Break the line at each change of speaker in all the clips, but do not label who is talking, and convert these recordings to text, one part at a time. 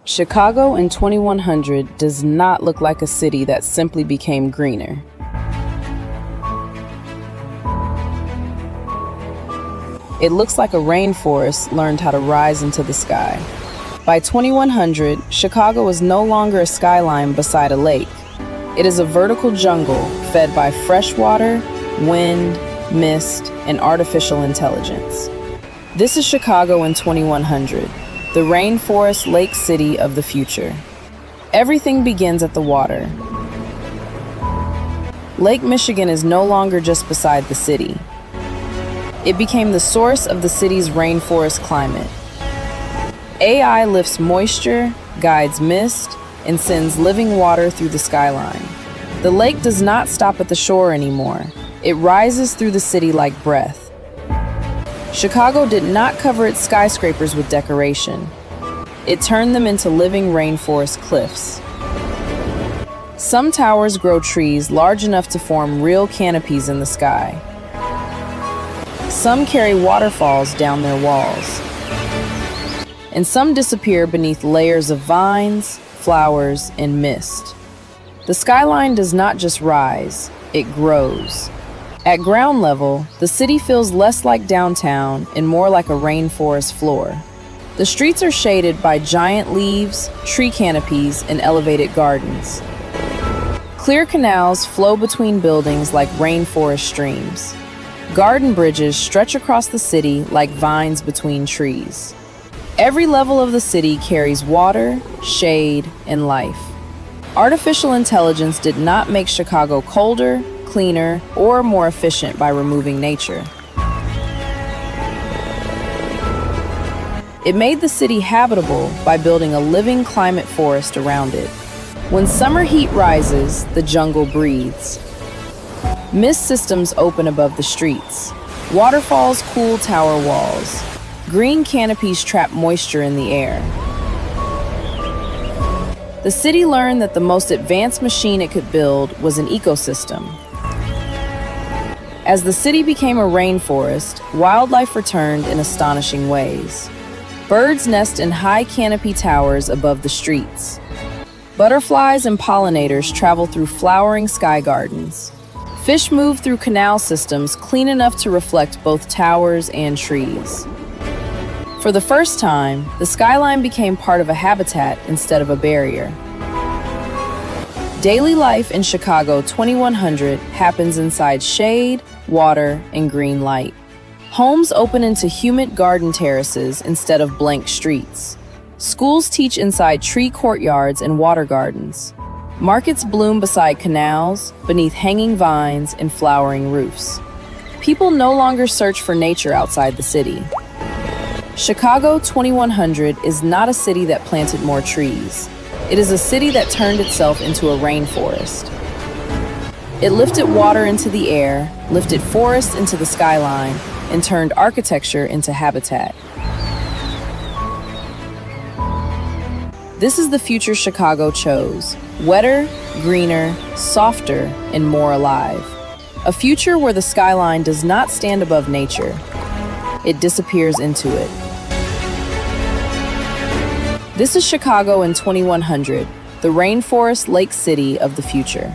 Chicago in 2100 does not look like a city that simply became greener. It looks like a rainforest learned how to rise into the sky. By 2100, Chicago is no longer a skyline beside a lake. It is a vertical jungle fed by fresh water, wind, mist, and artificial intelligence. This is Chicago in 2100. The rainforest lake city of the future. Everything begins at the water. Lake Michigan is no longer just beside the city. It became the source of the city's rainforest climate. AI lifts moisture, guides mist, and sends living water through the skyline. The lake does not stop at the shore anymore. It rises through the city like breath. Chicago did not cover its skyscrapers with decoration. It turned them into living rainforest cliffs. Some towers grow trees large enough to form real canopies in the sky. Some carry waterfalls down their walls. And some disappear beneath layers of vines, flowers, and mist. The skyline does not just rise, it grows. At ground level, the city feels less like downtown and more like a rainforest floor. The streets are shaded by giant leaves, tree canopies, and elevated gardens. Clear canals flow between buildings like rainforest streams. Garden bridges stretch across the city like vines between trees. Every level of the city carries water, shade, and life. Artificial intelligence did not make Chicago colder, cleaner, or more efficient by removing nature. It made the city habitable by building a living climate forest around it. When summer heat rises, the jungle breathes. Mist systems open above the streets. Waterfalls cool tower walls. Green canopies trap moisture in the air. The city learned that the most advanced machine it could build was an ecosystem. As the city became a rainforest, wildlife returned in astonishing ways. Birds nest in high canopy towers above the streets. Butterflies and pollinators travel through flowering sky gardens. Fish move through canal systems clean enough to reflect both towers and trees. For the first time, the skyline became part of a habitat instead of a barrier. Daily life in Chicago 2100 happens inside shade, water, and green light. Homes open into humid garden terraces instead of blank streets. Schools teach inside tree courtyards and water gardens. Markets bloom beside canals, beneath hanging vines and flowering roofs. People no longer search for nature outside the city. Chicago 2100 is not a city that planted more trees. It is a city that turned itself into a rainforest. It lifted water into the air, lifted forests into the skyline, and turned architecture into habitat. This is the future Chicago chose: wetter, greener, softer, and more alive. A future where the skyline does not stand above nature. It disappears into it. This is Chicago in 2100, the rainforest lake city of the future.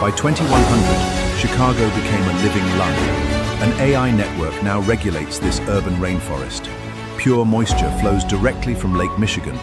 By 2100, Chicago became a living lung. An AI network now regulates this urban rainforest. Pure moisture flows directly from Lake Michigan,